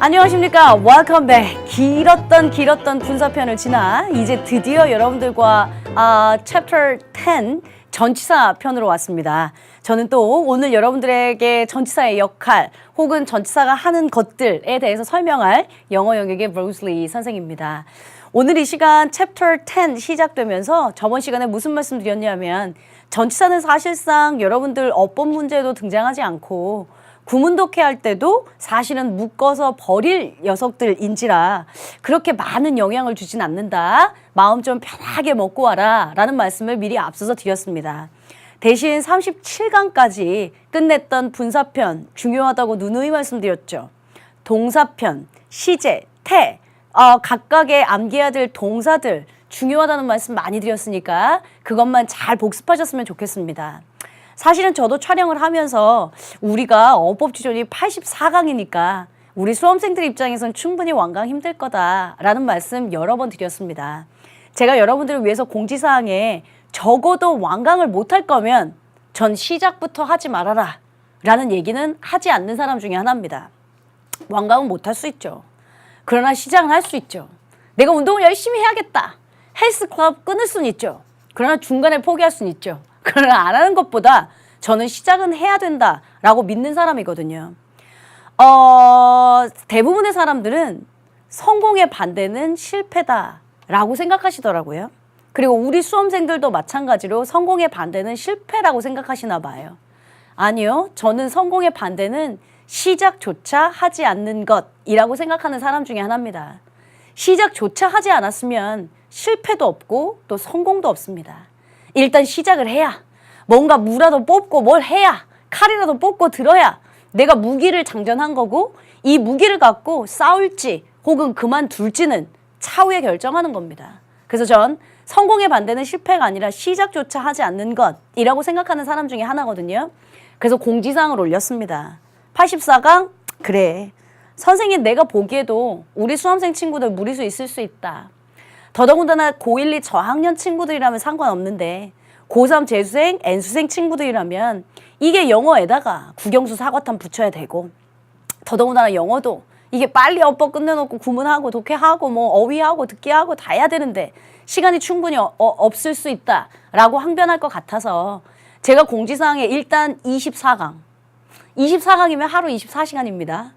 안녕하십니까. Welcome back. 길었던 군사편을 지나 이제 드디어 여러분들과 Chapter 10 전치사 편으로 왔습니다. 저는 또 오늘 여러분들에게 전치사의 역할 혹은 전치사가 하는 것들에 대해서 설명할 영어 영역의 브루스 리 선생입니다. 오늘 이 시간 Chapter 10 시작되면서 저번 시간에 무슨 말씀 드렸냐면 전치사는 사실상 여러분들 어법 문제에도 등장하지 않고 구문독해 할 때도 사실은 묶어서 버릴 녀석들인지라 그렇게 많은 영향을 주진 않는다. 마음 좀 편하게 먹고 와라 라는 말씀을 미리 앞서서 드렸습니다. 대신 37강까지 끝냈던 분사편 중요하다고 누누이 말씀드렸죠. 동사편, 시제, 태 각각의 암기해야 될 동사들 중요하다는 말씀 많이 드렸으니까 그것만 잘 복습하셨으면 좋겠습니다. 사실은 저도 촬영을 하면서 우리가 어법지존이 84강이니까 우리 수험생들 입장에서는 충분히 완강 힘들 거다라는 말씀 여러 번 드렸습니다. 제가 여러분들을 위해서 공지사항에 적어도 완강을 못할 거면 전 시작부터 하지 말아라 라는 얘기는 하지 않는 사람 중에 하나입니다. 완강은 못할 수 있죠. 그러나 시작은 할 수 있죠. 내가 운동을 열심히 해야겠다. 헬스클럽 끊을 수는 있죠. 그러나 중간에 포기할 수는 있죠. 그러나 안 하는 것보다 저는 시작은 해야 된다라고 믿는 사람이거든요. 대부분의 사람들은 성공의 반대는 실패다라고 생각하시더라고요. 그리고 우리 수험생들도 마찬가지로 성공의 반대는 실패라고 생각하시나 봐요. 아니요. 저는 성공의 반대는 시작조차 하지 않는 것이라고 생각하는 사람 중에 하나입니다. 시작조차 하지 않았으면 실패도 없고 또 성공도 없습니다. 일단 시작을 해야 뭔가 무라도 뽑고 뭘 해야 칼이라도 뽑고 들어야 내가 무기를 장전한 거고 이 무기를 갖고 싸울지 혹은 그만둘지는 차후에 결정하는 겁니다. 그래서 전 성공의 반대는 실패가 아니라 시작조차 하지 않는 것이라고 생각하는 사람 중에 하나거든요. 그래서 공지사항을 올렸습니다. 84강? 그래. 선생님 내가 보기에도 우리 수험생 친구들 무리수 있을 수 있다. 더더군다나 고1, 2 저학년 친구들이라면 상관없는데 고3 재수생, N수생 친구들이라면 이게 영어에다가 국영수 사과탄 붙여야 되고 더더군다나 영어도 이게 빨리 어법 끝내놓고 구문하고 독해하고 뭐 어휘하고 듣기하고 다 해야 되는데 시간이 충분히 없을 수 있다라고 항변할 것 같아서 제가 공지사항에 일단 24강 24강이면 하루 24시간입니다.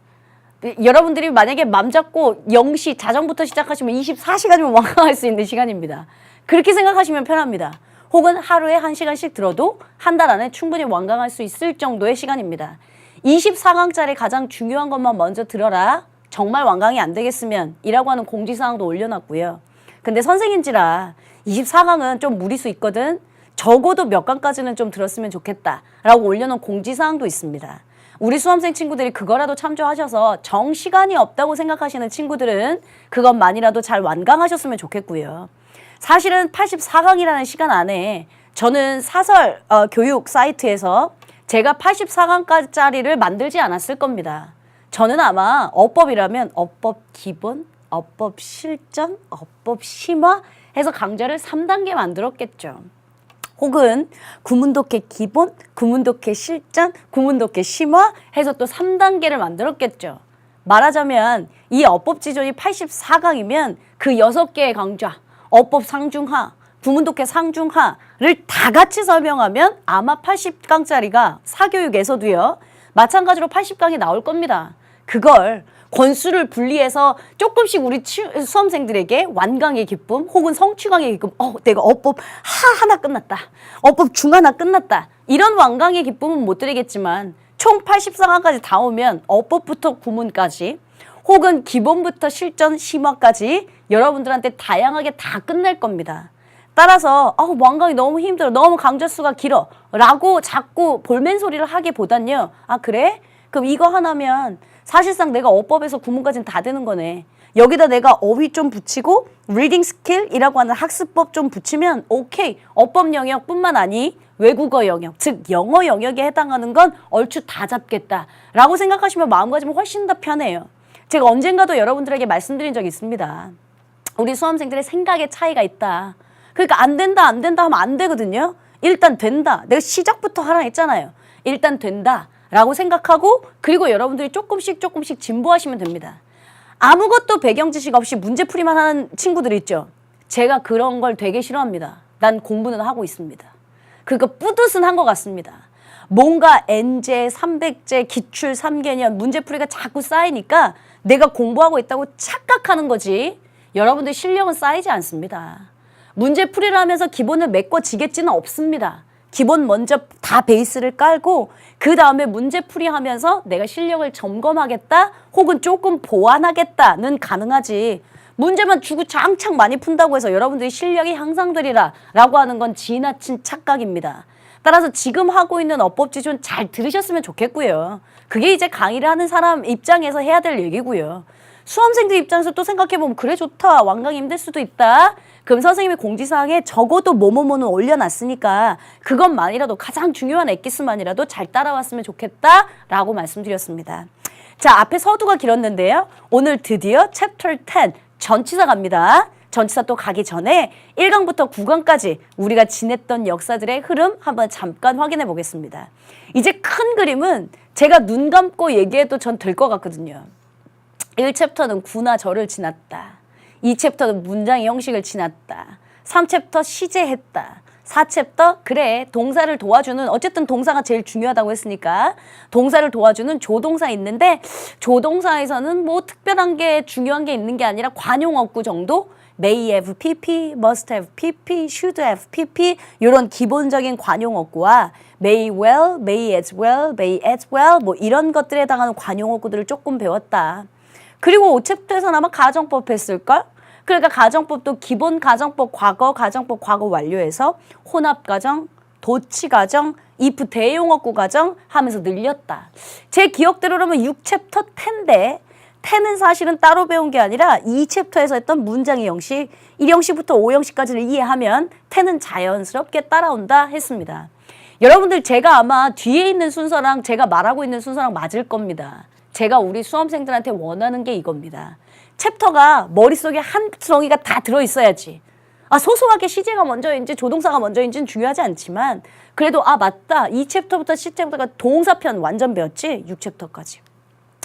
여러분들이 만약에 맘 잡고 0시 자정부터 시작하시면 24시간이면 완강할 수 있는 시간입니다. 그렇게 생각하시면 편합니다. 혹은 하루에 1시간씩 들어도 한 달 안에 충분히 완강할 수 있을 정도의 시간입니다. 24강짜리 가장 중요한 것만 먼저 들어라. 정말 완강이 안 되겠으면 이라고 하는 공지사항도 올려놨고요. 근데 선생인지라 24강은 좀 무리수 있거든. 적어도 몇 강까지는 좀 들었으면 좋겠다 라고 올려놓은 공지사항도 있습니다. 우리 수험생 친구들이 그거라도 참조하셔서 정시간이 없다고 생각하시는 친구들은 그것만이라도 잘 완강하셨으면 좋겠고요. 사실은 84강이라는 시간 안에 저는 사설 교육 사이트에서 제가 84강짜리를 만들지 않았을 겁니다. 저는 아마 어법이라면 어법 기본, 어법 실전, 어법 심화 해서 강좌를 3단계 만들었겠죠. 혹은 구문독해 기본, 구문독해 실전, 구문독해 심화 해서 또 3단계를 만들었겠죠. 말하자면 이 어법지존이 84강이면 그 6개의 강좌, 어법 상중하, 구문독해 상중하를 다 같이 설명하면 아마 80강짜리가 사교육에서도요. 마찬가지로 80강이 나올 겁니다. 그걸 권수를 분리해서 조금씩 우리 수험생들에게 완강의 기쁨 혹은 성취강의 기쁨 내가 어법 하나 끝났다. 어법 중 하나 끝났다. 이런 완강의 기쁨은 못 드리겠지만 총 84강까지 다 오면 어법부터 구문까지 혹은 기본부터 실전 심화까지 여러분들한테 다양하게 다 끝낼 겁니다. 따라서 완강이 너무 힘들어. 너무 강좌 수가 길어. 라고 자꾸 볼멘 소리를 하기보단요. 아 그래? 그럼 이거 하나면 사실상 내가 어법에서 구문까지는 다 되는 거네. 여기다 내가 어휘 좀 붙이고 리딩 스킬이라고 하는 학습법 좀 붙이면 오케이. 어법 영역뿐만 아니 외국어 영역, 즉 영어 영역에 해당하는 건 얼추 다 잡겠다라고 생각하시면 마음가짐은 훨씬 더 편해요. 제가 언젠가도 여러분들에게 말씀드린 적이 있습니다. 우리 수험생들의 생각의 차이가 있다. 그러니까 안 된다 하면 안 되거든요. 일단 된다. 내가 시작부터 하라 했잖아요. 일단 된다. 라고 생각하고 그리고 여러분들이 조금씩 진보하시면 됩니다. 아무것도 배경 지식 없이 문제풀이만 하는 친구들 있죠. 제가 그런 걸 되게 싫어합니다. 난 공부는 하고 있습니다. 그러니까 뿌듯은 한 것 같습니다. 뭔가 N제, 300제, 기출 3개년 문제풀이가 자꾸 쌓이니까 내가 공부하고 있다고 착각하는 거지. 여러분들 실력은 쌓이지 않습니다. 문제풀이를 하면서 기본을 메꿔지겠지는 없습니다. 기본 먼저 다 베이스를 깔고 그 다음에 문제풀이 하면서 내가 실력을 점검하겠다 혹은 조금 보완하겠다는 가능하지. 문제만 주구장창 많이 푼다고 해서 여러분들이 실력이 향상되리라 라고 하는 건 지나친 착각입니다. 따라서 지금 하고 있는 어법지존 잘 들으셨으면 좋겠고요. 그게 이제 강의를 하는 사람 입장에서 해야 될 얘기고요. 수험생들 입장에서 또 생각해보면 그래 좋다. 완강이 힘들 수도 있다. 그럼 선생님이 공지사항에 적어도 뭐뭐뭐는 올려놨으니까 그것만이라도 가장 중요한 엑기스만이라도 잘 따라왔으면 좋겠다라고 말씀드렸습니다. 자, 앞에 서두가 길었는데요. 오늘 드디어 챕터 10 전치사 갑니다. 전치사 또 가기 전에 1강부터 9강까지 우리가 지냈던 역사들의 흐름 한번 잠깐 확인해 보겠습니다. 이제 큰 그림은 제가 눈 감고 얘기해도 전 될 것 같거든요. 1챕터는 구나 절을 지났다. 2챕터는 문장의 형식을 지났다. 3챕터 시제했다. 4챕터 그래 동사를 도와주는 어쨌든 동사가 제일 중요하다고 했으니까 동사를 도와주는 조동사 있는데 조동사에서는 뭐 특별한 게 중요한 게 있는 게 아니라 관용어구 정도 may have pp, must have pp, should have pp 이런 기본적인 관용어구와 may well, may as well, may as well 뭐 이런 것들에 해당하는 관용어구들을 조금 배웠다. 그리고 5챕터에서는 아마 가정법 했을걸? 그러니까 가정법도 기본 가정법 과거 완료해서 혼합가정, 도치가정, if 대용어구 가정 하면서 늘렸다. 제 기억대로라면 6챕터 10인데 10은 사실은 따로 배운 게 아니라 2챕터에서 했던 문장의 형식, 1형식부터 5형식까지를 이해하면 10은 자연스럽게 따라온다 했습니다. 여러분들 제가 아마 뒤에 있는 순서랑 제가 말하고 있는 순서랑 맞을 겁니다. 제가 우리 수험생들한테 원하는 게 이겁니다. 챕터가 머릿속에 한 구덩이가 다 들어있어야지. 소소하게 시제가 먼저인지 조동사가 먼저인지는 중요하지 않지만 그래도 맞다. 2챕터부터 10챕터가 동사편 완전 배웠지? 6챕터까지.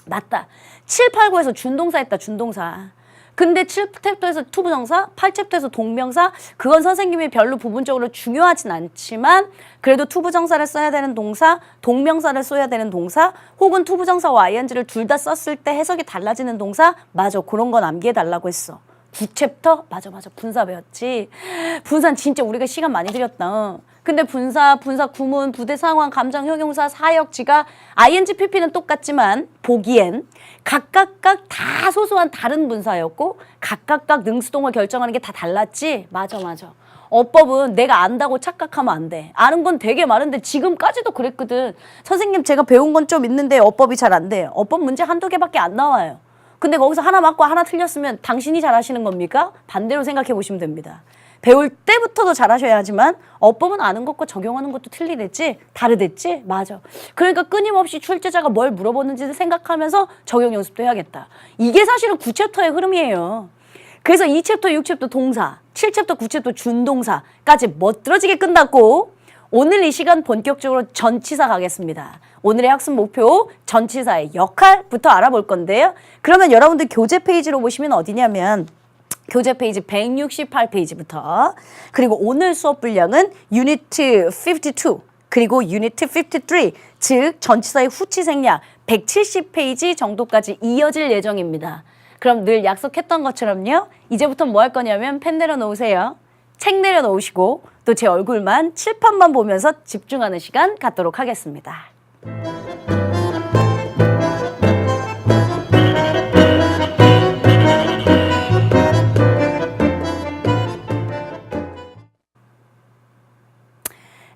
맞다. 7, 8, 9에서 준동사 했다. 준동사. 근데 7챕터에서 투부정사, 8챕터에서 동명사 그건 선생님이 별로 부분적으로 중요하진 않지만 그래도 투부정사를 써야 되는 동사, 동명사를 써야 되는 동사 혹은 투부정사와 ing를 둘 다 썼을 때 해석이 달라지는 동사 맞아. 그런 건 암기해달라고 했어. 9챕터? 맞아. 분사 배웠지. 분사는 진짜 우리가 시간 많이 들였다. 근데 분사 구문, 부대 상황, 감정, 형용사, 사역, 지가 ing, pp는 똑같지만 보기엔 각각 다 소소한 다른 분사였고 각각 능수동을 결정하는 게 다 달랐지? 맞아. 어법은 내가 안다고 착각하면 안 돼. 아는 건 되게 많은데 지금까지도 그랬거든. 선생님 제가 배운 건 좀 있는데 어법이 잘 안 돼요. 어법 문제 한두 개밖에 안 나와요. 근데 거기서 하나 맞고 하나 틀렸으면 당신이 잘하시는 겁니까? 반대로 생각해 보시면 됩니다. 배울 때부터도 잘하셔야 하지만 어법은 아는 것과 적용하는 것도 틀리댔지? 다르댔지? 맞아. 그러니까 끊임없이 출제자가 뭘 물어보는지를 생각하면서 적용 연습도 해야겠다. 이게 사실은 9챕터의 흐름이에요. 그래서 2챕터, 6챕터 동사, 7챕터, 9챕터 준동사까지 멋들어지게 끝났고 오늘 이 시간 본격적으로 전치사 가겠습니다. 오늘의 학습 목표 전치사의 역할부터 알아볼 건데요. 그러면 여러분들 교재 페이지로 보시면 어디냐면 교재 페이지 168페이지부터 그리고 오늘 수업 분량은 유니트 52 그리고 유니트 53 즉 전치사의 후치 생략 170페이지 정도까지 이어질 예정입니다. 그럼 늘 약속했던 것처럼요. 이제부터 뭐 할 거냐면 펜 내려놓으세요. 책 내려놓으시고 또 제 얼굴만 칠판만 보면서 집중하는 시간 갖도록 하겠습니다.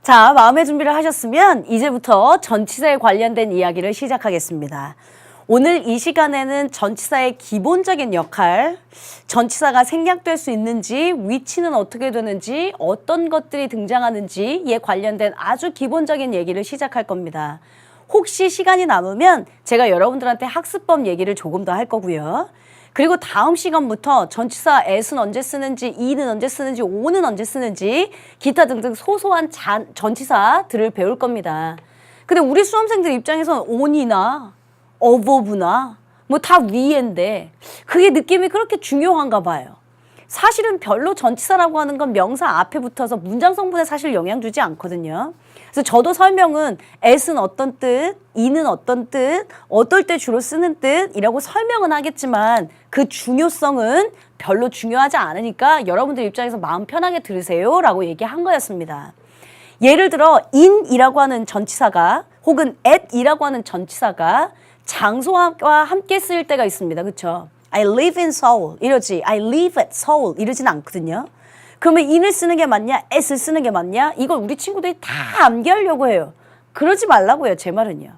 자, 마음의 준비를 하셨으면 이제부터 전치사에 관련된 이야기를 시작하겠습니다. 오늘 이 시간에는 전치사의 기본적인 역할, 전치사가 생략될 수 있는지, 위치는 어떻게 되는지, 어떤 것들이 등장하는지에 관련된 아주 기본적인 얘기를 시작할 겁니다. 혹시 시간이 남으면 제가 여러분들한테 학습법 얘기를 조금 더 할 거고요. 그리고 다음 시간부터 전치사 at은 언제 쓰는지, e는 언제 쓰는지, o는 언제 쓰는지 기타 등등 소소한 전치사들을 배울 겁니다. 근데 우리 수험생들 입장에서는 on이나 abovena 뭐 다 위인데 그게 느낌이 그렇게 중요한가 봐요. 사실은 별로 전치사라고 하는 건 명사 앞에 붙어서 문장 성분에 사실 영향 주지 않거든요. 그래서 저도 설명은 at은 어떤 뜻, in은 어떤 뜻, 어떨 때 주로 쓰는 뜻이라고 설명은 하겠지만 그 중요성은 별로 중요하지 않으니까 여러분들 입장에서 마음 편하게 들으세요 라고 얘기한 거였습니다. 예를 들어 in이라고 하는 전치사가 혹은 at이라고 하는 전치사가 장소와 함께 쓰일 때가 있습니다. 그렇죠? I live in Seoul 이러지 I live at Seoul 이러진 않거든요. 그러면 in을 쓰는 게 맞냐 at을 쓰는 게 맞냐 이걸 우리 친구들이 다 암기하려고 해요. 그러지 말라고요. 제 말은요.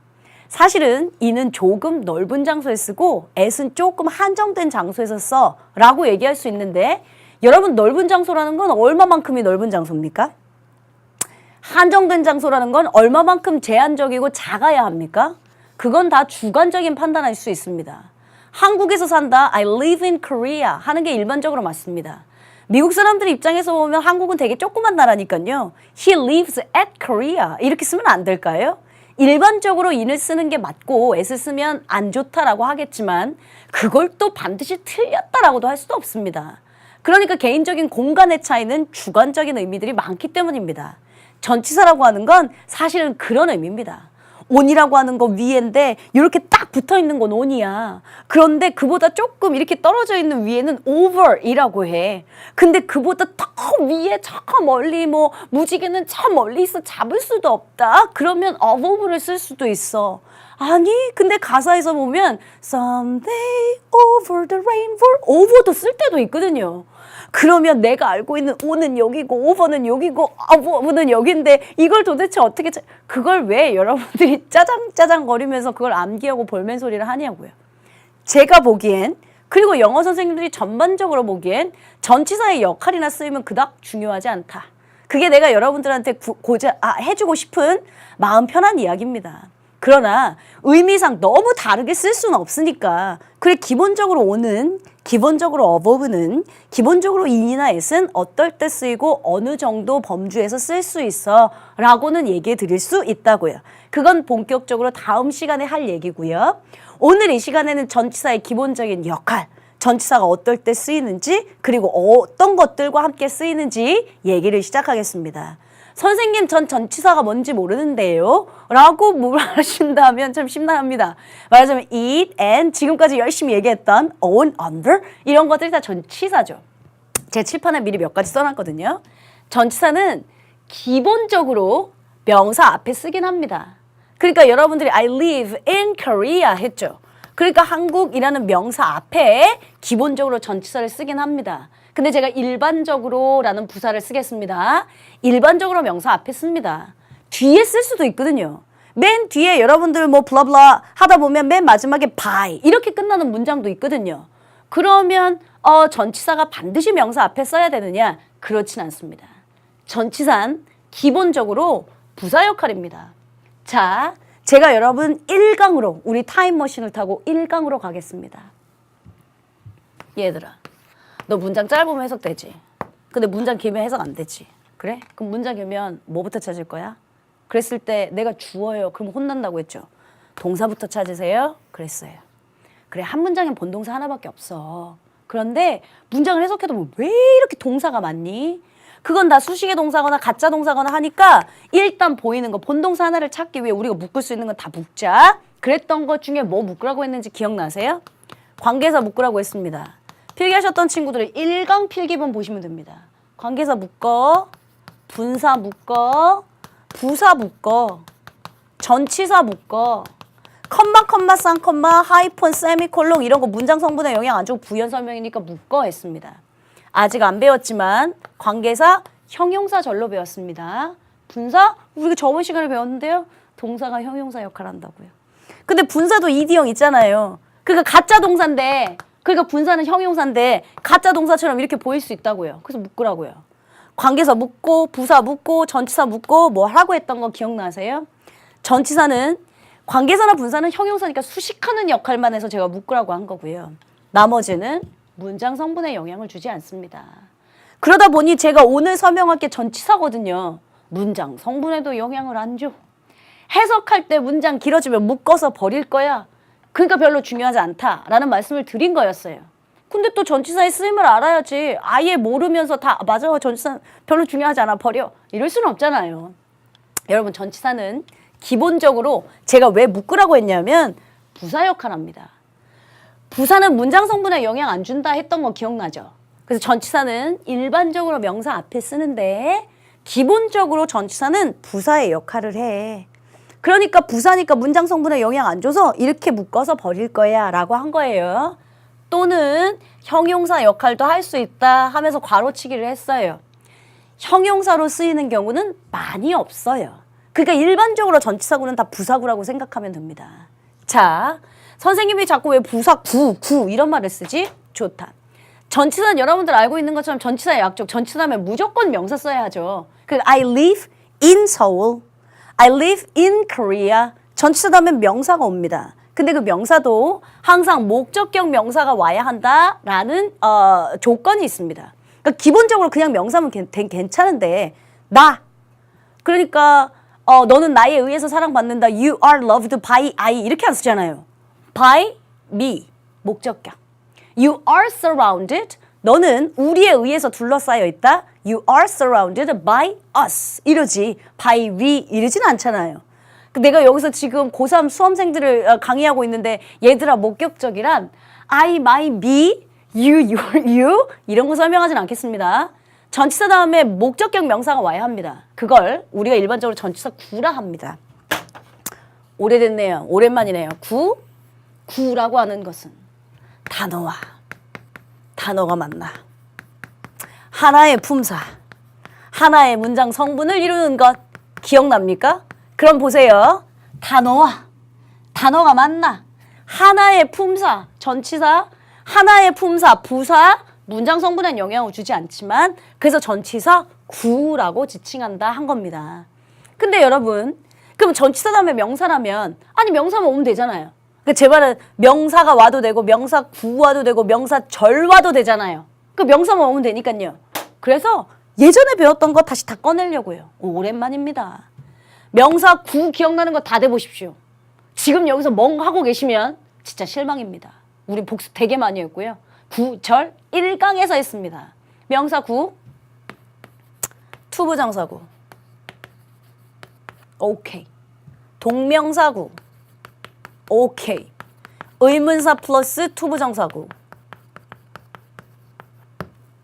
사실은 in은 조금 넓은 장소에 쓰고 at은 조금 한정된 장소에서 써 라고 얘기할 수 있는데 여러분 넓은 장소라는 건 얼마만큼이 넓은 장소입니까? 한정된 장소라는 건 얼마만큼 제한적이고 작아야 합니까? 그건 다 주관적인 판단할 수 있습니다. 한국에서 산다, I live in Korea 하는 게 일반적으로 맞습니다. 미국 사람들 입장에서 보면 한국은 되게 조그만 나라니까요. He lives at Korea 이렇게 쓰면 안 될까요? 일반적으로 in을 쓰는 게 맞고 at을 쓰면 안 좋다라고 하겠지만 그걸 또 반드시 틀렸다라고도 할 수도 없습니다. 그러니까 개인적인 공간의 차이는 주관적인 의미들이 많기 때문입니다. 전치사라고 하는 건 사실은 그런 의미입니다. on이라고 하는 거 위에인데 이렇게 딱 붙어있는 건 on이야. 그런데 그보다 조금 이렇게 떨어져 있는 위에는 over이라고 해. 근데 그보다 더 위에 저 멀리 뭐 무지개는 저 멀리 있어 잡을 수도 없다. 그러면 above를 쓸 수도 있어. 아니 근데 가사에서 보면 someday over the rainbow over도 쓸 때도 있거든요. 그러면 내가 알고 있는 on은 여기고 over는 여기고 above는 여긴데 이걸 도대체 어떻게 그걸 왜 여러분들이 짜장짜장 거리면서 그걸 암기하고 볼멘소리를 하냐고요. 제가 보기엔 그리고 영어 선생님들이 전반적으로 보기엔 전치사의 역할이나 쓰임은 그닥 중요하지 않다. 그게 내가 여러분들한테 해주고 싶은 마음 편한 이야기입니다. 그러나 의미상 너무 다르게 쓸 수는 없으니까 그래 기본적으로 on은 기본적으로 above는 기본적으로 in이나 at은 어떨 때 쓰이고 어느 정도 범주에서 쓸 수 있어 라고는 얘기해 드릴 수 있다고요. 그건 본격적으로 다음 시간에 할 얘기고요. 오늘 이 시간에는 전치사의 기본적인 역할 전치사가 어떨 때 쓰이는지 그리고 어떤 것들과 함께 쓰이는지 얘기를 시작하겠습니다. 선생님 전 전치사가 뭔지 모르는데요 라고 물어보신다면 참 심란합니다. 말하자면 eat and 지금까지 열심히 얘기했던 own, under 이런 것들이 다 전치사죠. 제 칠판에 미리 몇 가지 써놨거든요. 전치사는 기본적으로 명사 앞에 쓰긴 합니다. 그러니까 여러분들이 I live in Korea 했죠. 그러니까 한국이라는 명사 앞에 기본적으로 전치사를 쓰긴 합니다. 근데 제가 일반적으로 라는 부사를 쓰겠습니다. 일반적으로 명사 앞에 씁니다. 뒤에 쓸 수도 있거든요. 맨 뒤에 여러분들 뭐 블라블라 하다 보면 맨 마지막에 by 이렇게 끝나는 문장도 있거든요. 그러면 전치사가 반드시 명사 앞에 써야 되느냐? 그렇진 않습니다. 전치사는 기본적으로 부사 역할입니다. 자, 제가 여러분 1강으로 우리 타임머신을 타고 1강으로 가겠습니다. 얘들아. 너 문장 짧으면 해석되지. 근데 문장 길면 해석 안 되지. 그래? 그럼 문장 길면 뭐부터 찾을 거야? 그랬을 때 내가 주어예요. 그럼 혼난다고 했죠. 동사부터 찾으세요. 그랬어요. 그래 한 문장엔 본동사 하나밖에 없어. 그런데 문장을 해석해도 뭐 왜 이렇게 동사가 많니? 그건 다 수식의 동사거나 가짜 동사거나 하니까 일단 보이는 거 본동사 하나를 찾기 위해 우리가 묶을 수 있는 건 다 묶자. 그랬던 것 중에 뭐 묶으라고 했는지 기억나세요? 관계사 묶으라고 했습니다. 필기하셨던 친구들은 1강 필기본 보시면 됩니다. 관계사 묶어, 분사 묶어, 부사 묶어, 전치사 묶어, 컴마, 쌍컴마, 하이폰, 세미콜론 이런 거 문장 성분에 영향 안 주고 부연 설명이니까 묶어 했습니다. 아직 안 배웠지만 관계사 형용사절로 배웠습니다. 분사 우리가 저번 시간에 배웠는데요. 동사가 형용사 역할을 한다고요. 근데 분사도 이디형 있잖아요. 그러니까 가짜 동사인데 그러니까 분사는 형용사인데 가짜 동사처럼 이렇게 보일 수 있다고요. 그래서 묶으라고요. 관계사 묶고 부사 묶고 전치사 묶고 뭐 하라고 했던 거 기억나세요? 전치사는 관계사나 분사는 형용사니까 수식하는 역할만 해서 제가 묶으라고 한 거고요. 나머지는 문장 성분에 영향을 주지 않습니다. 그러다 보니 제가 오늘 설명할 게 전치사거든요. 문장 성분에도 영향을 안 줘. 해석할 때 문장 길어지면 묶어서 버릴 거야. 그러니까 별로 중요하지 않다라는 말씀을 드린 거였어요. 근데 또 전치사의 쓰임을 알아야지. 아예 모르면서 다 맞아, 전치사 별로 중요하지 않아, 버려. 이럴 수는 없잖아요. 여러분, 전치사는 기본적으로 제가 왜 묶으라고 했냐면 부사 역할합니다. 부사는 문장 성분에 영향 안 준다 했던 거 기억나죠? 그래서 전치사는 일반적으로 명사 앞에 쓰는데 기본적으로 전치사는 부사의 역할을 해. 그러니까 부사니까 문장 성분에 영향 안 줘서 이렇게 묶어서 버릴 거야 라고 한 거예요. 또는 형용사 역할도 할 수 있다 하면서 괄호치기를 했어요. 형용사로 쓰이는 경우는 많이 없어요. 그러니까 일반적으로 전치사구는 다 부사구라고 생각하면 됩니다. 자, 선생님이 자꾸 왜 부사 구 이런 말을 쓰지? 좋다. 전치사는 여러분들 알고 있는 것처럼 전치사의 약족, 전치사 하면 무조건 명사 써야 하죠. 그 I live in Seoul, I live in Korea. 전치사 다음에 명사가 옵니다. 근데 그 명사도 항상 목적격 명사가 와야 한다라는 조건이 있습니다. 그러니까 기본적으로 그냥 명사면 괜찮은데 나 그러니까 너는 나에 의해서 사랑받는다. You are loved by I 이렇게 안 쓰잖아요. By me 목적격. You are surrounded. 너는 우리에 의해서 둘러싸여 있다. You are surrounded by us. 이러지. by we 이러진 않잖아요. 내가 여기서 지금 고3 수험생들을 강의하고 있는데 얘들아 목격적이란 I, my, me, you, your, you 이런 거 설명하진 않겠습니다. 전치사 다음에 목적격 명사가 와야 합니다. 그걸 우리가 일반적으로 전치사 구라 합니다. 오래됐네요. 오랜만이네요. 구라고 하는 것은 단어가 맞나. 하나의 품사, 하나의 문장 성분을 이루는 것 기억납니까? 그럼 보세요. 단어가 맞나? 하나의 품사, 전치사, 하나의 품사, 부사, 문장 성분엔 영향을 주지 않지만 그래서 전치사 구라고 지칭한다 한 겁니다. 근데 여러분, 그럼 전치사 다음에 명사라면 아니 명사만 오면 되잖아요. 제 말은 명사가 와도 되고 명사 구 와도 되고 명사 절 와도 되잖아요. 그 명사만 오면 되니까요. 그래서 예전에 배웠던 거 다시 다 꺼내려고요. 오랜만입니다. 명사 구 기억나는 거 다 대보십시오. 지금 여기서 멍 하고 계시면 진짜 실망입니다. 우리 복습 되게 많이 했고요. 구절 1강에서 했습니다. 명사 구, 투부정사구. 오케이. 동명사구. 오케이. 의문사 플러스 투부정사구.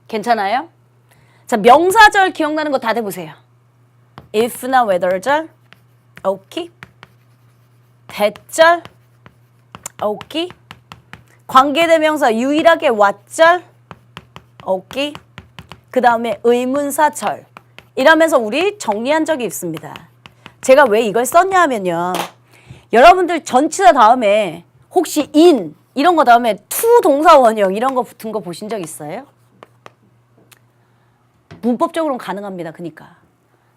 괜찮아요? 자, 명사절 기억나는 거 다 대보세요. if나 whether절. 오케이. 대절. 오케이. 관계대명사 유일하게 what절. 오케이. 그 다음에 의문사절. 이러면서 우리 정리한 적이 있습니다. 제가 왜 이걸 썼냐 하면요. 여러분들 전치사 다음에 혹시 in 이런 거 다음에 to 동사 원형 이런 거 붙은 거 보신 적 있어요? 문법적으로는 가능합니다. 그러니까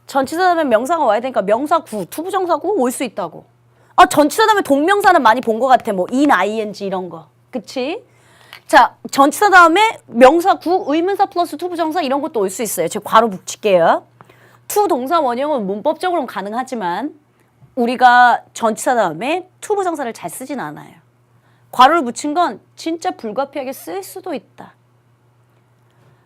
전치사 다음에 명사가 와야 되니까 명사 구, 투부정사구 올 수 있다고. 아, 전치사 다음에 동명사는 많이 본 것 같아. 뭐 in, ing 이런 거. 그치? 자, 전치사 다음에 명사 구, 의문사 플러스 투부정사 이런 것도 올 수 있어요. 제가 괄호 붙일게요. 투 동사 원형은 문법적으로는 가능하지만 우리가 전치사 다음에 투부정사를 잘 쓰진 않아요. 괄호를 붙인 건 진짜 불가피하게 쓸 수도 있다.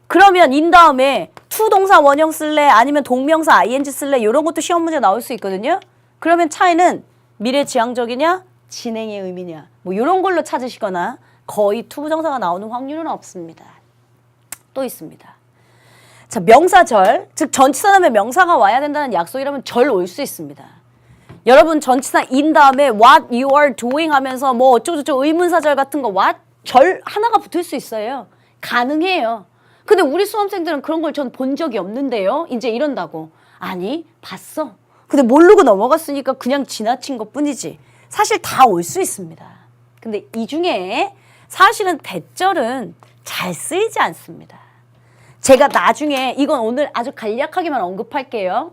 그러면 in 다음에 투 동사 원형 쓸래? 아니면 동명사 ing 쓸래? 이런 것도 시험 문제 나올 수 있거든요. 그러면 차이는 미래지향적이냐? 진행의 의미냐? 뭐 이런 걸로 찾으시거나 거의 투부정사가 나오는 확률은 없습니다. 또 있습니다. 자, 명사절, 즉 전치사 다음에 명사가 와야 된다는 약속이라면 절 올 수 있습니다. 여러분 전치사 in 다음에 what you are doing 하면서 뭐 어쩌고저쩌고 의문사절 같은 거 what? 절 하나가 붙을 수 있어요. 가능해요. 근데 우리 수험생들은 그런 걸 전 본 적이 없는데요. 이제 이런다고. 아니, 봤어. 근데 모르고 넘어갔으니까 그냥 지나친 것 뿐이지. 사실 다 올 수 있습니다. 근데 이 중에 사실은 대절은 잘 쓰이지 않습니다. 제가 나중에 이건 오늘 아주 간략하게만 언급할게요.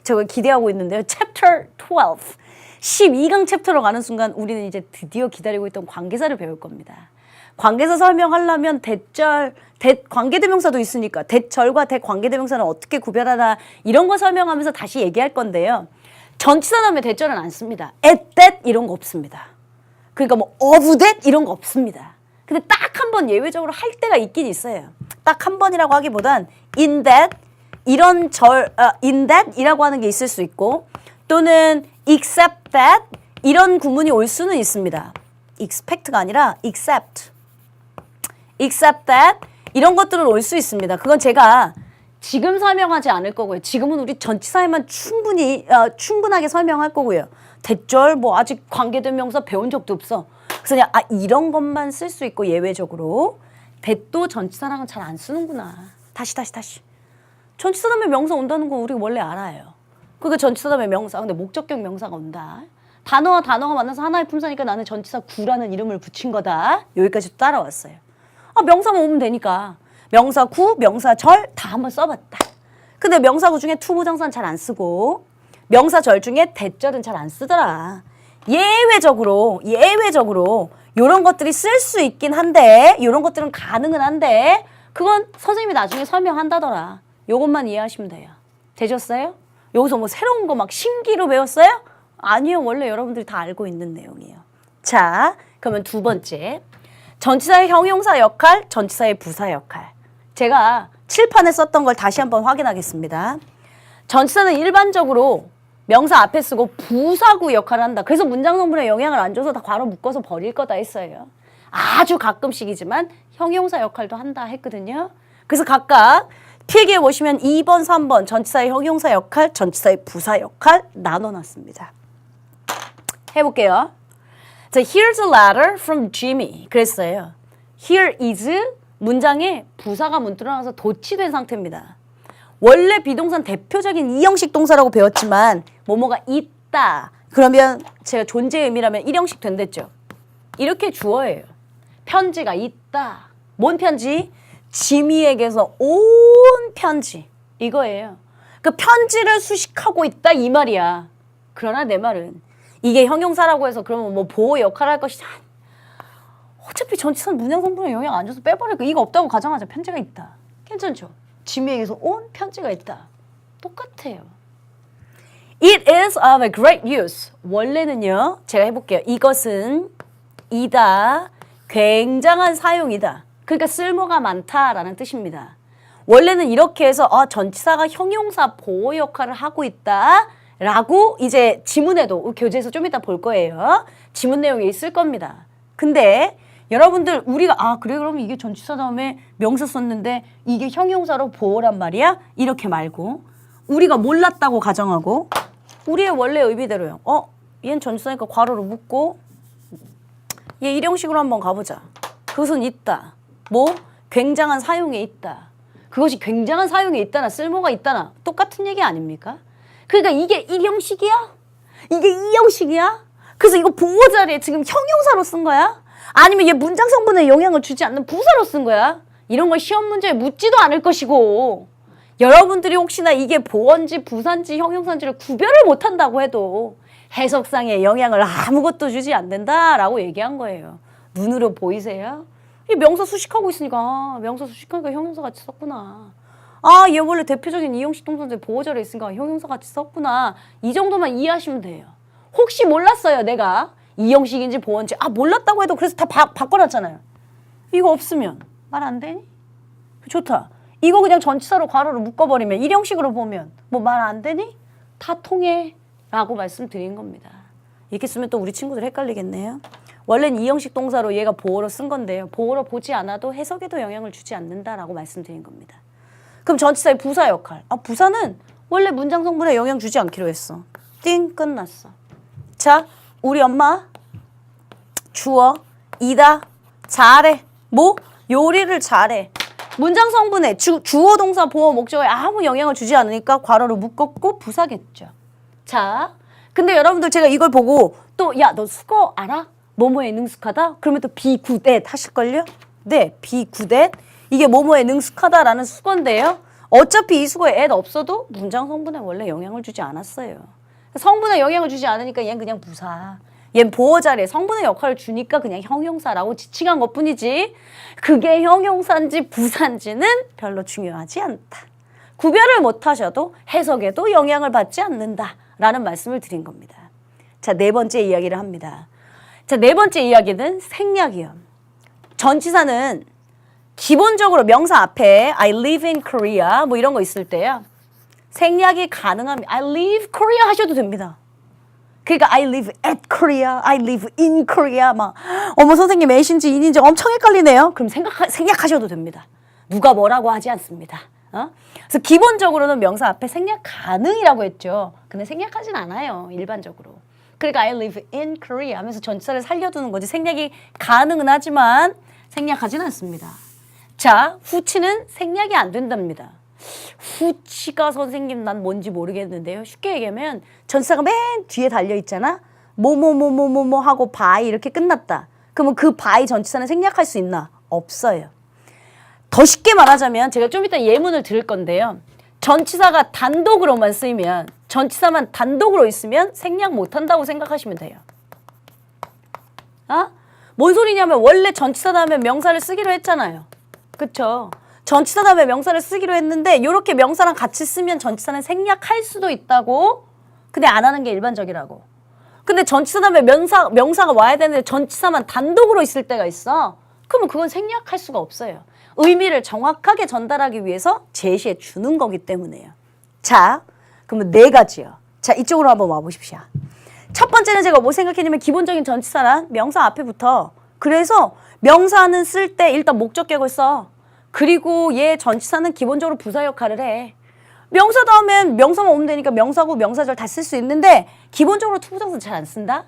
저걸 기대하고 있는데요. Chapter 12. 12강 챕터로 가는 순간 우리는 이제 드디어 기다리고 있던 관계사를 배울 겁니다. 관계사 설명하려면 대절, 관계대명사도 있으니까 대절과 대관계대명사는 어떻게 구별하나 이런 거 설명하면서 다시 얘기할 건데요. 전치사 다음에 대절은 안 씁니다. at that 이런 거 없습니다. 그러니까 뭐 of that 이런 거 없습니다. 근데 딱 한 번 예외적으로 할 때가 있긴 있어요. 딱 한 번이라고 하기보단 in that 이런 in that 이라고 하는 게 있을 수 있고 또는 except that 이런 구문이 올 수는 있습니다. expect가 아니라 except that 이런 것들은 올 수 있습니다. 그건 제가 지금 설명하지 않을 거고요. 지금은 우리 전치사에만 충분하게 설명할 거고요. 대절 뭐 아직 관계된 명사 배운 적도 없어. 그래서 그냥 이런 것만 쓸 수 있고 예외적으로 that도 전치사랑은 잘 안 쓰는구나. 다시. 전치사 다음에 명사 온다는 거 우리 원래 알아요. 그러니까 전치사 다음에 명사. 근데 목적격 명사가 온다. 단어와 단어가 만나서 하나의 품사니까 나는 전치사 구라는 이름을 붙인 거다. 여기까지 따라왔어요. 명사만 오면 되니까. 명사 구, 명사 절 다 한번 써봤다. 근데 명사 구 중에 투부정사는 잘 안 쓰고 명사 절 중에 대절은 잘 안 쓰더라. 예외적으로 이런 것들이 쓸 수 있긴 한데 이런 것들은 가능은 한데 그건 선생님이 나중에 설명한다더라. 요것만 이해하시면 돼요. 되셨어요? 여기서 뭐 새로운 거 막 신기로 배웠어요? 아니요. 원래 여러분들이 다 알고 있는 내용이에요. 자, 그러면 두 번째. 전치사의 형용사 역할, 전치사의 부사 역할. 제가 칠판에 썼던 걸 다시 한번 확인하겠습니다. 전치사는 일반적으로 명사 앞에 쓰고 부사구 역할을 한다. 그래서 문장 성분에 영향을 안 줘서 다 괄호 묶어서 버릴 거다 했어요. 아주 가끔씩이지만 형용사 역할도 한다 했거든요. 그래서 각각 필기에 보시면 2번, 3번 전치사의 형용사 역할, 전치사의 부사 역할 나눠놨습니다. 해볼게요. 자, here's a letter from Jimmy. 그랬어요. Here is 문장에 부사가 문드러나서 도치된 상태입니다. 원래 비동사는 대표적인 이형식 동사라고 배웠지만 뭐뭐가 있다. 그러면 제가 존재의 의미라면 일형식 된댔죠. 이렇게 주어예요. 편지가 있다. 뭔 편지? 지미에게서 온 편지. 이거예요. 그 편지를 수식하고 있다 이 말이야. 그러나 내 말은 이게 형용사라고 해서 그러면 뭐 보호 역할을 할 것이다. 어차피 전치사는 문장 성분에 영향 안 줘서 빼버릴까. 이거 없다고 가정하자. 편지가 있다. 괜찮죠? 지미에게서 온 편지가 있다. 똑같아요. It is of a great use. 원래는요. 제가 해볼게요. 이것은 이다. 굉장한 사용이다. 그러니까 쓸모가 많다라는 뜻입니다. 원래는 이렇게 해서 전치사가 형용사 보호 역할을 하고 있다. 라고 이제 지문에도 교재에서 좀 이따 볼 거예요. 지문 내용에 있을 겁니다. 근데 여러분들 우리가 그래 그러면 이게 전치사 다음에 명사 썼는데 이게 형용사로 보호란 말이야? 이렇게 말고 우리가 몰랐다고 가정하고 우리의 원래 의미대로요. 얘는 전치사니까 괄호로 묶고 얘 일형식으로 한번 가보자. 그것은 있다. 뭐? 굉장한 사용에 있다. 그것이 굉장한 사용에 있다나 쓸모가 있다나 똑같은 얘기 아닙니까? 그러니까 이게 일형식이야? 이게 이형식이야? 그래서 이거 보호 자리에 지금 형용사로 쓴 거야? 아니면 얘 문장 성분에 영향을 주지 않는 부사로 쓴 거야? 이런 걸 시험 문제에 묻지도 않을 것이고 여러분들이 혹시나 이게 보어인지 부사인지 형용사인지를 구별을 못한다고 해도 해석상의 영향을 아무것도 주지 않는다라고 얘기한 거예요. 눈으로 보이세요? 이 명사 수식하고 있으니까 명사 수식하니까 형용사 같이 썼구나. 얘 원래 대표적인 이형식 동사인데 보호 자리에 있으니까 형용사 같이 썼구나. 이 정도만 이해하시면 돼요. 혹시 몰랐어요 내가 이형식인지 보어인지 몰랐다고 해도 그래서 다 바꿔놨잖아요. 이거 없으면 말 안 되니? 좋다. 이거 그냥 전치사로 괄호로 묶어버리면 일형식으로 보면 뭐 말 안 되니? 다 통해 라고 말씀드린 겁니다. 이렇게 쓰면 또 우리 친구들 헷갈리겠네요. 원래는 이형식 동사로 얘가 보호로 쓴 건데요. 보호로 보지 않아도 해석에도 영향을 주지 않는다라고 말씀드린 겁니다. 그럼 전치사의 부사 역할. 부사는 원래 문장 성분에 영향 주지 않기로 했어. 띵 끝났어. 자, 우리 엄마 주어 이다 잘해. 뭐? 요리를 잘해. 문장 성분에 주어 동사 보어 목적어에 아무 영향을 주지 않으니까 괄호로 묶었고 부사겠죠. 자, 근데 여러분들 제가 이걸 보고 또 야, 너 수거 알아? 뭐뭐에 능숙하다? 그러면 또 be good at 하실걸요? 네, be good at. 이게 뭐뭐에 능숙하다라는 수건데요. 어차피 이 수거에 at 없어도 문장 성분에 원래 영향을 주지 않았어요. 성분에 영향을 주지 않으니까 얘는 그냥 부사. 얘는 보호 자리에 성분의 역할을 주니까 그냥 형용사라고 지칭한 것뿐이지 그게 형용사인지 부사인지는 별로 중요하지 않다. 구별을 못하셔도 해석에도 영향을 받지 않는다라는 말씀을 드린 겁니다. 자, 네 번째 이야기를 합니다. 자, 네 번째 이야기는 생략이요. 전치사는 기본적으로 명사 앞에 I live in Korea 뭐 이런 거 있을 때요. 생략이 가능합니다. I live Korea 하셔도 됩니다. 그러니까 I live at Korea, I live in Korea 막 어머 선생님 애신지 인인지 엄청 헷갈리네요. 그럼 생략하셔도 됩니다. 누가 뭐라고 하지 않습니다. 그래서 기본적으로는 명사 앞에 생략 가능이라고 했죠. 근데 생략하진 않아요. 일반적으로. 그러니까 I live in Korea 하면서 전치사를 살려두는 거지 생략이 가능은 하지만 생략하진 않습니다. 자, 후치는 생략이 안 된답니다. 후치가 선생님 난 뭔지 모르겠는데요. 쉽게 얘기하면 전치사가 맨 뒤에 달려있잖아. 뭐뭐뭐뭐뭐뭐 하고 by 이렇게 끝났다. 그러면 그 by 전치사는 생략할 수 있나? 없어요. 더 쉽게 말하자면 제가 좀 이따 예문을 들을 건데요. 전치사가 단독으로만 쓰이면 전치사만 단독으로 있으면 생략 못한다고 생각하시면 돼요. 뭔 소리냐면 원래 전치사 다음에 명사를 쓰기로 했잖아요. 그쵸? 전치사 다음에 명사를 쓰기로 했는데 이렇게 명사랑 같이 쓰면 전치사는 생략할 수도 있다고. 근데 안 하는 게 일반적이라고. 근데 전치사 다음에 명사가 와야 되는데 전치사만 단독으로 있을 때가 있어. 그러면 그건 생략할 수가 없어요. 의미를 정확하게 전달하기 위해서 제시해 주는 거기 때문에요. 자, 그러면 네 가지요. 자, 이쪽으로 한번 와보십시오. 첫 번째는 제가 뭐 생각했냐면 기본적인 전치사란 명사 앞에부터. 그래서 명사는 쓸 때 일단 목적격을 써. 그리고 얘 전치사는 기본적으로 부사 역할을 해. 명사 다음엔 명사만 오면 되니까 명사고 명사절 다 쓸 수 있는데 기본적으로 투부정사 잘 안 쓴다.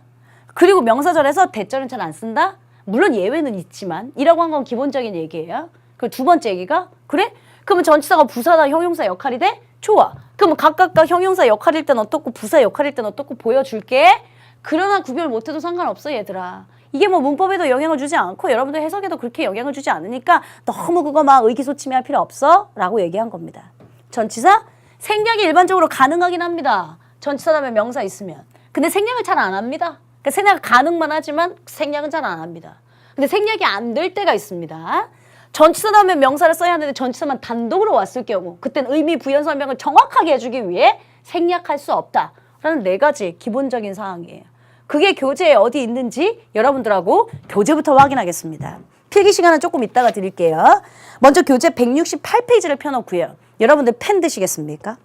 그리고 명사절에서 대절은 잘 안 쓴다. 물론 예외는 있지만 이라고 한 건 기본적인 얘기예요. 그 두 번째 얘기가 그래? 그러면 전치사가 부사나 형용사 역할이 돼? 좋아. 그러면 각각 형용사 역할일 땐 어떻고 부사 역할일 땐 어떻고 보여줄게. 그러나 구별 못해도 상관없어 얘들아. 이게 뭐 문법에도 영향을 주지 않고 여러분들 해석에도 그렇게 영향을 주지 않으니까 너무 그거 막 의기소침해할 필요 없어 라고 얘기한 겁니다. 전치사 생략이 일반적으로 가능하긴 합니다. 전치사 다음에 명사 있으면. 근데 생략을 잘 안 합니다. 그러니까 생략 가능만 하지만 생략은 잘 안 합니다. 근데 생략이 안 될 때가 있습니다. 전치사 다음에 명사를 써야 하는데 전치사만 단독으로 왔을 경우 그땐 의미 부연 설명을 정확하게 해주기 위해 생략할 수 없다라는 네 가지 기본적인 사항이에요. 그게 교재에 어디 있는지 여러분들하고 교재부터 확인하겠습니다. 필기 시간은 조금 이따가 드릴게요. 먼저 교재 168페이지를 펴놓고요. 여러분들 펜 드시겠습니까?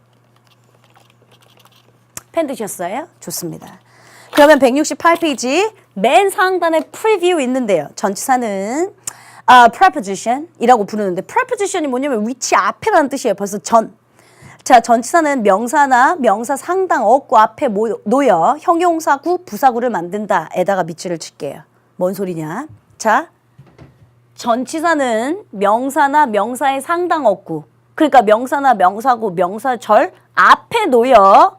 펜 드셨어요? 좋습니다. 그러면 168페이지 맨 상단에 프리뷰 있는데요. 전치사는 preposition이라고 부르는데 preposition이 뭐냐면 위치 앞에라는 뜻이에요. 벌써 전. 자, 전치사는 명사나 명사 상당 어구 앞에 놓여 형용사구, 부사구를 만든다. 에다가 밑줄을 칠게요. 뭔 소리냐? 자, 전치사는 명사나 명사의 상당 어구 그러니까 명사나 명사구, 명사절 앞에 놓여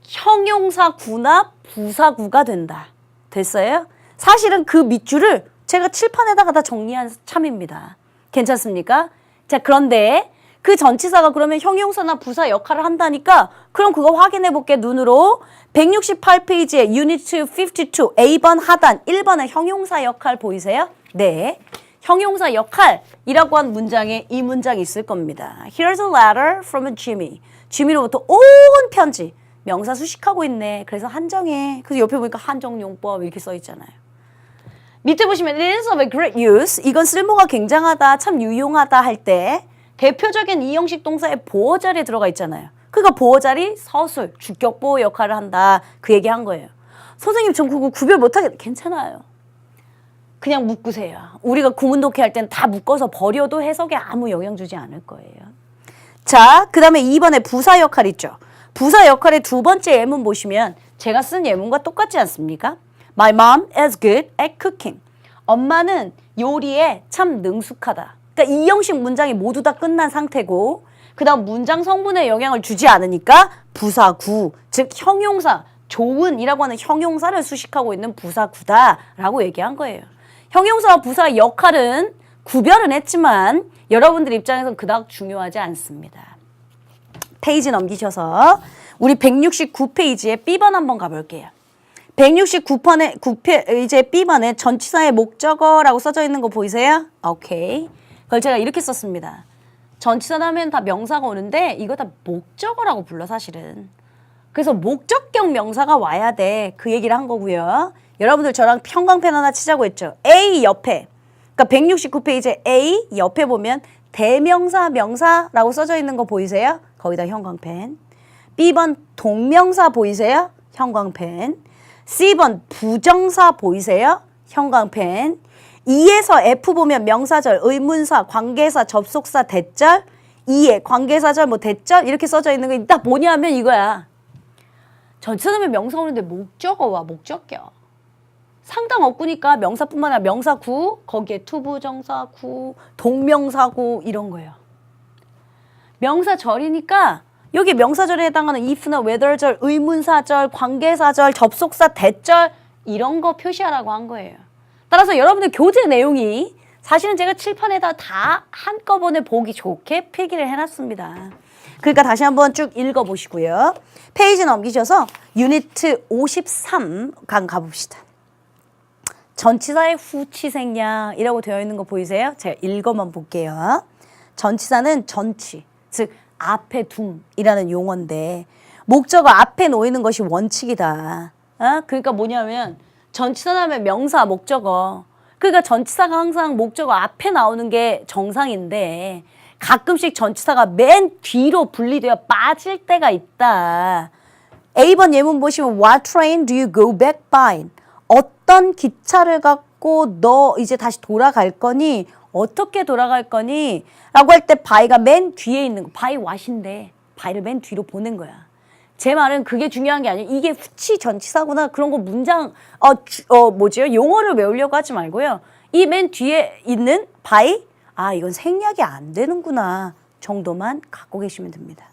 형용사구나 부사구가 된다. 됐어요? 사실은 그 밑줄을 제가 칠판에다가 다 정리한 참입니다. 괜찮습니까? 자, 그런데 그 전치사가 그러면 형용사나 부사 역할을 한다니까 그럼 그거 확인해 볼게 눈으로 168페이지에 유니트 52 A번 하단 1번의 형용사 역할 보이세요? 네. 형용사 역할이라고 한 문장에 이 문장이 있을 겁니다. Here's a letter from Jimmy. 지미로부터 온 편지. 명사 수식하고 있네. 그래서 한정해. 그래서 옆에 보니까 한정용법 이렇게 써 있잖아요. 밑에 보시면 it is of a great use. 이건 쓸모가 굉장하다, 참 유용하다 할 때 대표적인 이형식 동사의 보어자리에 들어가 있잖아요. 그러니까 보어자리 서술, 주격 보호 역할을 한다. 그 얘기 한 거예요. 선생님 전 그거 구별 못하겠다. 괜찮아요. 그냥 묶으세요. 우리가 구문 독해 할 땐 다 묶어서 버려도 해석에 아무 영향 주지 않을 거예요. 자, 그 다음에 2번에 부사 역할 있죠. 부사 역할의 두 번째 예문 보시면 제가 쓴 예문과 똑같지 않습니까? My mom is good at cooking. 엄마는 요리에 참 능숙하다. 그러니까 이 형식 문장이 모두 다 끝난 상태고 그 다음 문장 성분에 영향을 주지 않으니까 부사구, 즉 형용사, 좋은이라고 하는 형용사를 수식하고 있는 부사구다라고 얘기한 거예요. 형용사와 부사의 역할은 구별은 했지만 여러분들 입장에서는 그닥 중요하지 않습니다. 페이지 넘기셔서 우리 169페이지에 B번 한번 가볼게요. 169페이지에 B번에 전치사의 목적어라고 써져 있는 거 보이세요? 오케이. 그걸 제가 이렇게 썼습니다. 전치사 하면 다 명사가 오는데 이거 다 목적어라고 불러 사실은. 그래서 목적격 명사가 와야 돼. 그 얘기를 한 거고요. 여러분들 저랑 형광펜 하나 치자고 했죠. A 옆에, 그러니까 169페이지에 A 옆에 보면 대명사, 명사라고 써져 있는 거 보이세요? 거기다 형광펜. B번 동명사 보이세요? 형광펜. C번 부정사 보이세요? 형광펜. E에서 F 보면 명사절, 의문사, 관계사, 접속사, 대절. E에 관계사절, 뭐 대절 이렇게 써져 있는 거 딱 뭐냐면 이거야. 전치사 넣으면 명사 오는데 목적어 와, 목적격. 상당 어구니까 명사뿐만 아니라 명사구, 거기에 투부정사구, 동명사구 이런 거예요. 명사절이니까 여기 명사절에 해당하는 if나 whether절, 의문사절, 관계사절, 접속사, 대절 이런 거 표시하라고 한 거예요. 따라서 여러분들 교재 내용이 사실은 제가 칠판에다 다 한꺼번에 보기 좋게 필기를 해놨습니다. 그러니까 다시 한번 쭉 읽어보시고요. 페이지 넘기셔서 유니트 53강 가봅시다. 전치사의 후치생략이라고 되어 있는 거 보이세요? 제가 읽어만 볼게요. 전치사는 전치, 즉 앞에 둠이라는 용어인데 목적어 앞에 놓이는 것이 원칙이다. 그러니까 뭐냐면 전치사 다음에 명사, 목적어. 그러니까 전치사가 항상 목적어 앞에 나오는 게 정상인데 가끔씩 전치사가 맨 뒤로 분리되어 빠질 때가 있다. A번 예문 보시면 What train do you go back by? 어떤 기차를 갖고 너 이제 다시 돌아갈 거니? 어떻게 돌아갈 거니? 라고 할 때 by가 맨 뒤에 있는 거. by what인데 by를 맨 뒤로 보낸 거야. 제 말은 그게 중요한 게 아니에요. 이게 후치 전치사구나. 그런 거 문장 뭐지요? 용어를 외우려고 하지 말고요. 이 맨 뒤에 있는 by 이건 생략이 안 되는구나 정도만 갖고 계시면 됩니다.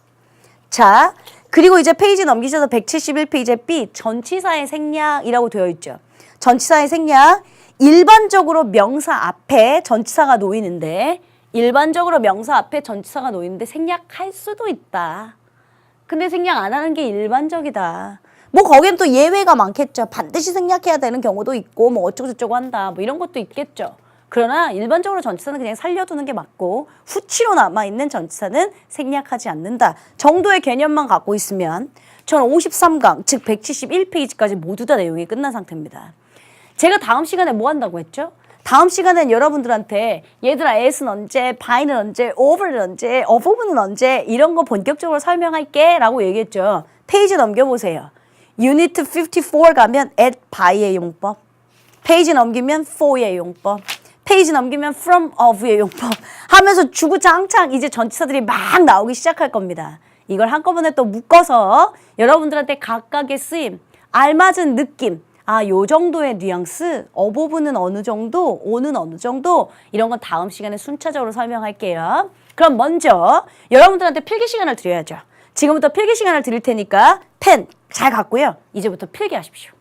자, 그리고 이제 페이지 넘기셔서 171페이지에 B 전치사의 생략이라고 되어 있죠. 전치사의 생략 일반적으로 명사 앞에 전치사가 놓이는데 생략할 수도 있다. 근데 생략 안 하는 게 일반적이다. 뭐 거기엔 또 예외가 많겠죠. 반드시 생략해야 되는 경우도 있고 뭐 어쩌고저쩌고 한다. 뭐 이런 것도 있겠죠. 그러나 일반적으로 전치사는 그냥 살려두는 게 맞고 후치로 남아있는 전치사는 생략하지 않는다. 정도의 개념만 갖고 있으면 저는 53강, 즉 171페이지까지 모두 다 내용이 끝난 상태입니다. 제가 다음 시간에 뭐 한다고 했죠? 다음 시간엔 여러분들한테 얘들아 as는 언제, by는 언제, over는 언제, above는 언제 이런 거 본격적으로 설명할게 라고 얘기했죠. 페이지 넘겨보세요. 유니트 54 가면 at, by의 용법. 페이지 넘기면 for의 용법. 페이지 넘기면 from, of의 용법 하면서 주구장창 이제 전치사들이 막 나오기 시작할 겁니다. 이걸 한꺼번에 또 묶어서 여러분들한테 각각의 쓰임, 알맞은 느낌, 요 정도의 뉘앙스, 어보브는 어느 정도, 오는 어느 정도 이런 건 다음 시간에 순차적으로 설명할게요. 그럼 먼저 여러분들한테 필기 시간을 드려야죠. 지금부터 필기 시간을 드릴 테니까 펜 잘 갖고요. 이제부터 필기하십시오.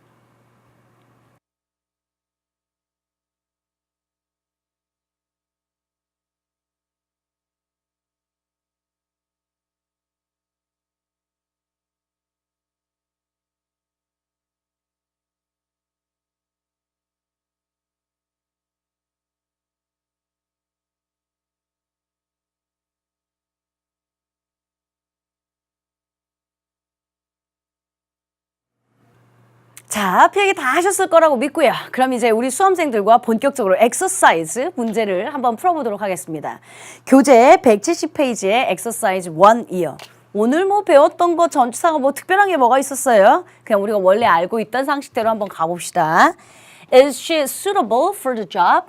자, 필기 다 하셨을 거라고 믿고요. 그럼 이제 우리 수험생들과 본격적으로 엑서사이즈 문제를 한번 풀어보도록 하겠습니다. 교재 170페이지의 엑서사이즈 1이요. 오늘 뭐 배웠던 거 전치사가 뭐 특별한 게 뭐가 있었어요? 그냥 우리가 원래 알고 있던 상식대로 한번 가봅시다. Is she suitable for the job?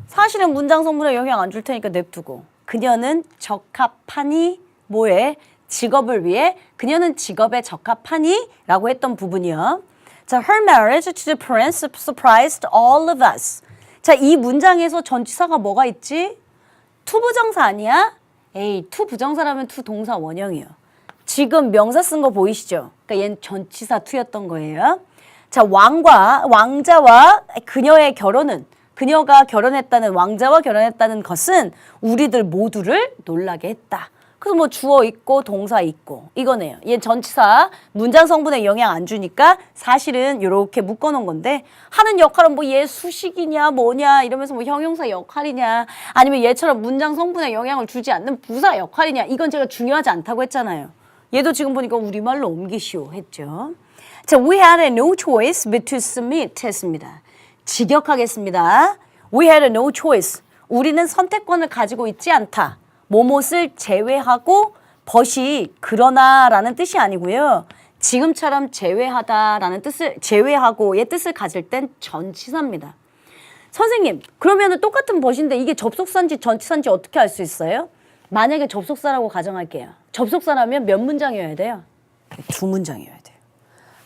사실은 문장 성분에 영향 안 줄 테니까 냅두고. 그녀는 적합하니 뭐에? 직업을 위해 그녀는 직업에 적합하니? 라고 했던 부분이요. 자, her marriage to the prince surprised all of us. 자, 이 문장에서 전치사가 뭐가 있지? 투부정사 아니야? 에이, 투부정사라면 투동사 원형이요. 지금 명사 쓴 거 보이시죠? 그러니까 얘는 전치사 투였던 거예요. 자, 왕자와 그녀의 결혼은 그녀가 결혼했다는 왕자와 결혼했다는 것은 우리들 모두를 놀라게 했다. 그래서 뭐 주어 있고 동사 있고 이거네요. 얘 전치사 문장 성분에 영향 안 주니까 사실은 이렇게 묶어놓은 건데 하는 역할은 뭐 얘 수식이냐 뭐냐 이러면서 뭐 형용사 역할이냐 아니면 얘처럼 문장 성분에 영향을 주지 않는 부사 역할이냐 이건 제가 중요하지 않다고 했잖아요. 얘도 지금 보니까 우리말로 옮기시오 했죠. 자, we had no choice but to submit 했습니다. 직역하겠습니다. We had no choice. 우리는 선택권을 가지고 있지 않다. 뭐뭇을 제외하고 벗이 그러나라는 뜻이 아니고요. 지금처럼 제외하다라는 뜻을 제외하고의 뜻을 가질 땐 전치사입니다. 선생님, 그러면은 똑같은 벗인데 이게 접속사인지 전치사인지 어떻게 알 수 있어요? 만약에 접속사라고 가정할게요. 접속사라면 몇 문장이어야 돼요? 두 문장이어야 돼요.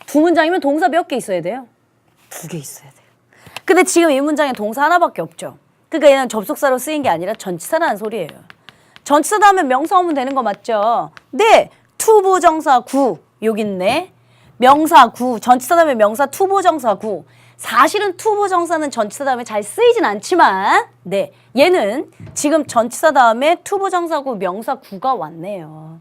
두 문장이면 동사 몇 개 있어야 돼요? 두 개 있어야 돼요. 근데 지금 이 문장에 동사 하나밖에 없죠. 그러니까 얘는 접속사로 쓰인 게 아니라 전치사라는 소리예요. 전치사 다음에 명사 오면 되는 거 맞죠? 네, 투부정사 구 여기 있네. 명사 구, 전치사 다음에 명사 투부정사 구. 사실은 투부정사는 전치사 다음에 잘 쓰이진 않지만 네, 얘는 지금 전치사 다음에 투부정사구 명사 구가 왔네요.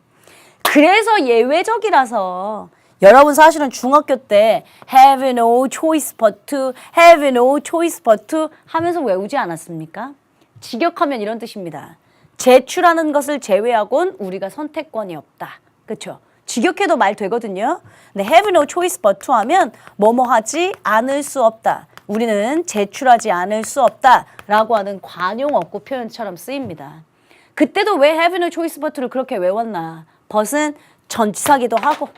그래서 예외적이라서 여러분 사실은 중학교 때 have no choice but to, have no choice but to 하면서 외우지 않았습니까? 직역하면 이런 뜻입니다. 제출하는 것을 제외하곤 우리가 선택권이 없다. 그렇죠? 직역해도 말 되거든요. 근데 have no choice but to 하면 뭐뭐 하지 않을 수 없다. 우리는 제출하지 않을 수 없다 라고 하는 관용어구 표현처럼 쓰입니다. 그때도 왜 have no choice but를 그렇게 외웠나? but은 전치사기도 하고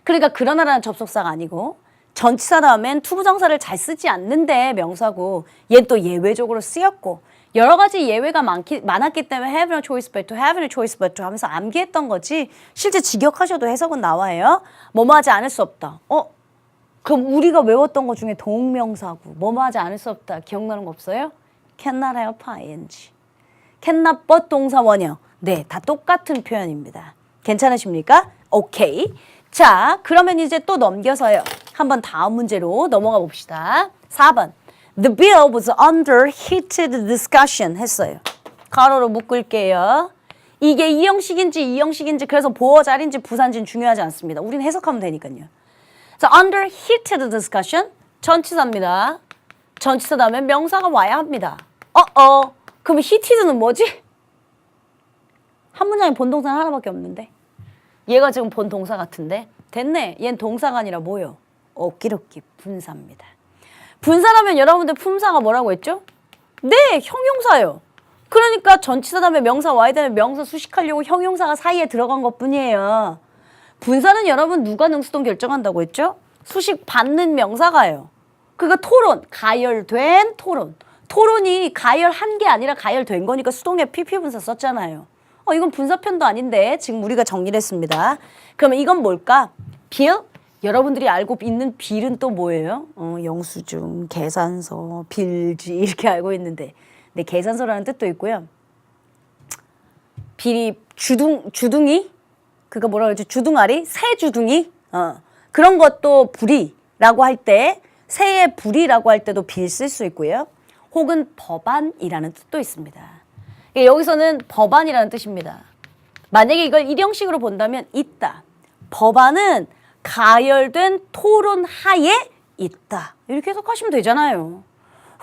그러니까 그러나라는 접속사가 아니고 전치사 다음엔 투부정사를 잘 쓰지 않는데 명사고 얘는 또 예외적으로 쓰였고 여러 가지 예외가 많았기 때문에 have no choice but to, have no choice but to 하면서 암기했던 거지 실제 직역하셔도 해석은 나와요. 뭐뭐 하지 않을 수 없다. 그럼 우리가 외웠던 것 중에 동명사구 뭐뭐 하지 않을 수 없다. 기억나는 거 없어요? cannot help ing. cannot but 동사 원형. 네, 다 똑같은 표현입니다. 괜찮으십니까? 오케이. 자, 그러면 이제 또 넘겨서요. 한번 다음 문제로 넘어가 봅시다. 4번. The bill was under heated discussion 했어요. 가로로 묶을게요. 이게 이형식인지 이형식인지 그래서 보어자리인지 부사인지는 중요하지 않습니다. 우리는 해석하면 되니까요. 자, under heated discussion 전치사입니다. 전치사 다음에 명사가 와야 합니다. 그럼 heated는 뭐지? 한 문장에 본동사는 하나밖에 없는데 얘가 지금 본동사 같은데 됐네. 얘는 동사가 아니라 뭐요? 오키도키 분사입니다. 분사라면 여러분들 품사가 뭐라고 했죠? 네, 형용사요. 그러니까 전치사 다음에 명사 와야 되는 명사 수식하려고 형용사가 사이에 들어간 것뿐이에요. 분사는 여러분 누가 능수동 결정한다고 했죠? 수식 받는 명사가요. 그러니까 토론, 가열된 토론. 토론이 가열한 게 아니라 가열된 거니까 수동에 PP 분사 썼잖아요. 이건 분사편도 아닌데 지금 우리가 정리를 했습니다. 그러면 이건 뭘까? 빌? 여러분들이 알고 있는 빌은 또 뭐예요? 영수증, 계산서, 빌지 이렇게 알고 있는데 네, 계산서라는 뜻도 있고요. 빌이 주둥이? 그거 뭐라 그러지? 주둥아리? 새 주둥이? 그런 것도 불이라고 할 때 새의 불이라고 할 때도 빌 쓸 수 있고요. 혹은 법안이라는 뜻도 있습니다. 여기서는 법안이라는 뜻입니다. 만약에 이걸 일형식으로 본다면 있다. 법안은 가열된 토론 하에 있다. 이렇게 해석하시면 되잖아요.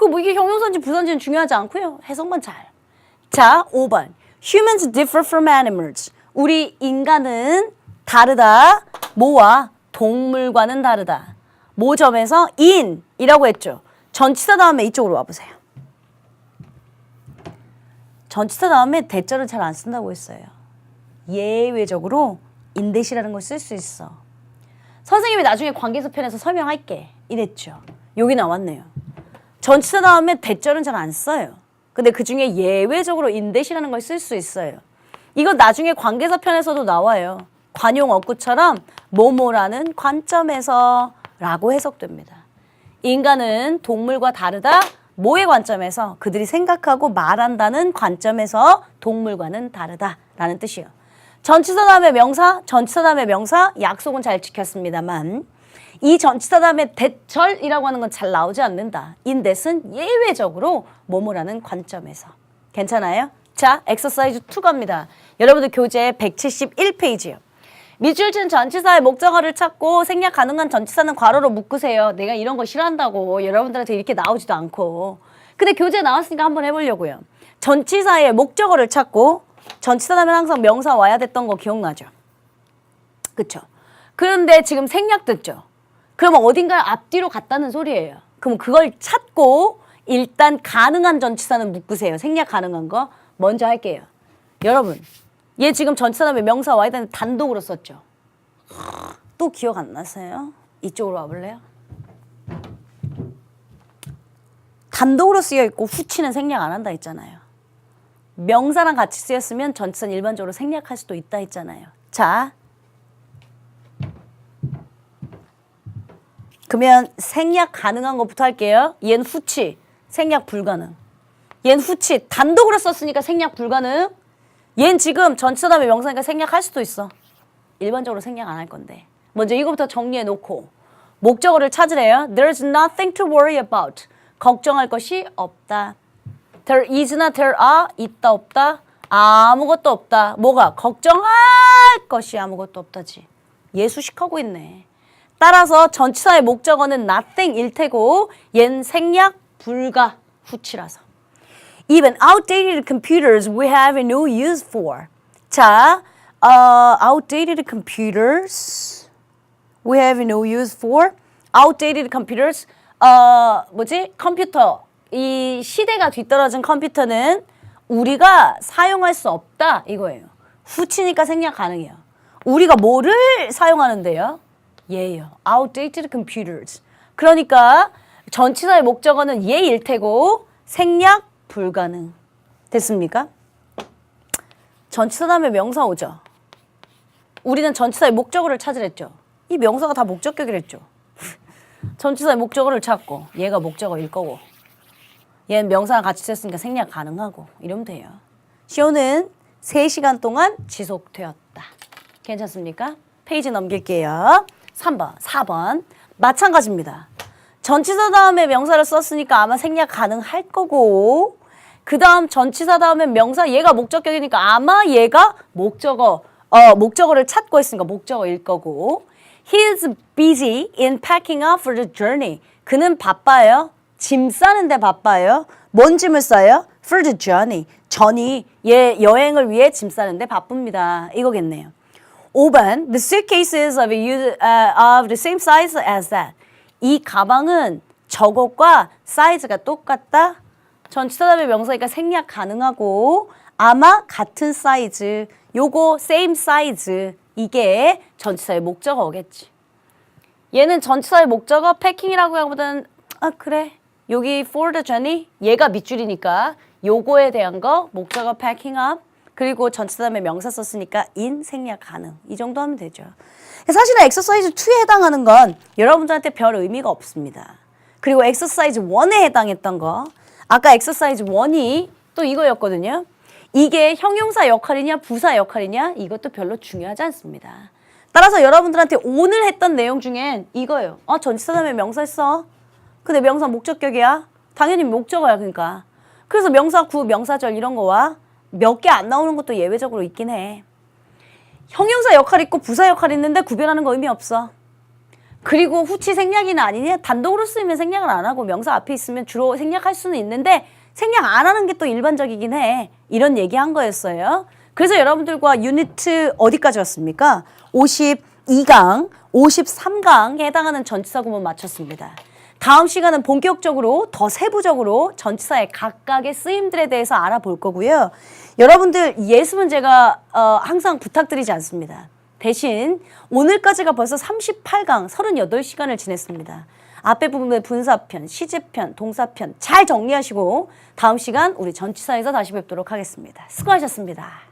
뭐 이게 형용사인지 부사인지는 중요하지 않고요. 해석만 잘. 자, 5번. Humans differ from animals. 우리 인간은 다르다. 뭐와? 동물과는 다르다. 뭐 점에서? in이라고 했죠. 전치사 다음에 이쪽으로 와보세요. 전치사 다음에 대절을 잘 안 쓴다고 했어요. 예외적으로 in 대시라는 걸 쓸 수 있어. 선생님이 나중에 관계서 편에서 설명할게 이랬죠. 여기 나왔네요. 전치사 다음에 대절은 잘 안 써요. 근데 그중에 예외적으로 in 대시라는 걸 쓸 수 있어요. 이거 나중에 관계서 편에서도 나와요. 관용 어구처럼 뭐뭐라는 관점에서 라고 해석됩니다. 인간은 동물과 다르다. 뭐의 관점에서? 그들이 생각하고 말한다는 관점에서 동물과는 다르다라는 뜻이에요. 전치사 다음에 명사, 전치사 다음에 명사, 약속은 잘 지켰습니다만 이 전치사 다음에 대절이라고 하는 건 잘 나오지 않는다. 인댓은 예외적으로 뭐뭐라는 관점에서. 괜찮아요? 자, 엑서사이즈 2 갑니다. 여러분들 교재 171페이지요. 미줄진 전치사의 목적어를 찾고 생략 가능한 전치사는 괄호로 묶으세요. 내가 이런 거 싫어한다고 여러분들한테 이렇게 나오지도 않고. 근데 교재에 나왔으니까 한번 해보려고요. 전치사의 목적어를 찾고 전치사 다음에 항상 명사 와야 됐던 거 기억나죠? 그쵸? 그런데 지금 생략 듣죠? 그러면 어딘가에 앞뒤로 갔다는 소리예요. 그럼 그걸 찾고 일단 가능한 전치사는 묶으세요. 생략 가능한 거 먼저 할게요. 여러분, 얘 지금 전치사 다음에 명사 와야 되는데 단독으로 썼죠? 또 기억 안 나세요? 이쪽으로 와볼래요? 단독으로 쓰여 있고 후치는 생략 안 한다 했잖아요. 명사랑 같이 쓰였으면 전치사는 일반적으로 생략할 수도 있다 했잖아요. 자, 그러면 생략 가능한 것부터 할게요. 얘는 후치, 생략 불가능. 얘는 후치, 단독으로 썼으니까 생략 불가능. 얘는 지금 전치사 다음에 명사니까 생략할 수도 있어. 일반적으로 생략 안 할 건데. 먼저 이거부터 정리해 놓고 목적어를 찾으래요. There's nothing to worry about. 걱정할 것이 없다. There is나 there are, 있다 없다. 아무것도 없다. 뭐가? 걱정할 것이 아무것도 없다지. 예수식하고 있네. 따라서 전치사의 목적어는 nothing일 테고 얘는 생략 불가 후치라서. Even outdated computers we have no use for. 자, outdated computers we have no use for. outdated computers 컴퓨터. 이 시대가 뒤떨어진 컴퓨터는 우리가 사용할 수 없다 이거예요. 후치니까 생략 가능해요. 우리가 뭐를 사용하는데요? 얘예요. outdated computers. 그러니까 전치사의 목적어는 얘일 테고 생략 불가능. 됐습니까? 전치사 다음에 명사 오죠. 우리는 전치사의 목적어를 찾으랬죠. 이 명사가 다 목적격이랬죠. 전치사의 목적어를 찾고 얘가 목적어일 거고 얘는 명사랑 같이 썼으니까 생략 가능하고 이러면 돼요. 쇼는 3시간 동안 지속되었다. 괜찮습니까? 페이지 넘길게요. 3번, 4번 마찬가지입니다. 전치사 다음에 명사를 썼으니까 아마 생략 가능할 거고 그 다음 전치사 다음에 명사 얘가 목적격이니까 아마 얘가 목적어를 찾고 있으니까 목적어일 거고 He is busy in packing up for the journey. 그는 바빠요. 짐 싸는데 바빠요. 뭔 짐을 싸요? For the journey. 얘 여행을 위해 짐 싸는데 바쁩니다. 이거겠네요. 5번. The suitcases of the same size as that. 이 가방은 저것과 사이즈가 똑같다. 전치사 다음에 명사니까 생략 가능하고 아마 같은 사이즈. 요거 same size. 이게 전치사의 목적어겠지. 얘는 전치사의 목적어 패킹이라고 하기보다는 그래. 여기 for the journey 얘가 밑줄이니까 요거에 대한 거 목적어 packing up 그리고 전치사 다음에 명사 썼으니까 in 생략 가능. 이 정도 하면 되죠. 사실은 엑서사이즈 2에 해당하는 건 여러분들한테 별 의미가 없습니다. 그리고 엑서사이즈 1에 해당했던 거 아까 엑서사이즈 1이 또 이거였거든요. 이게 형용사 역할이냐 부사 역할이냐 이것도 별로 중요하지 않습니다. 따라서 여러분들한테 오늘 했던 내용 중엔 이거예요. 전치사 다음에 명사 써. 근데 명사 목적격이야? 당연히 목적어야 그러니까. 그래서 명사 구, 명사절 이런 거와 몇 개 안 나오는 것도 예외적으로 있긴 해. 형용사 역할 있고 부사 역할 있는데 구별하는 거 의미 없어. 그리고 후치 생략이나 아니냐 단독으로 쓰이면 생략을 안 하고 명사 앞에 있으면 주로 생략할 수는 있는데 생략 안 하는 게 또 일반적이긴 해. 이런 얘기한 거였어요. 그래서 여러분들과 유니트 어디까지 왔습니까? 52강, 53강에 해당하는 전치사 구문 마쳤습니다. 다음 시간은 본격적으로 더 세부적으로 전치사의 각각의 쓰임들에 대해서 알아볼 거고요. 여러분들 예습은 제가 항상 부탁드리지 않습니다. 대신 오늘까지가 벌써 38강 38시간을 지냈습니다. 앞에 부분의 분사편, 시제편, 동사편 잘 정리하시고 다음 시간 우리 전치사에서 다시 뵙도록 하겠습니다. 수고하셨습니다.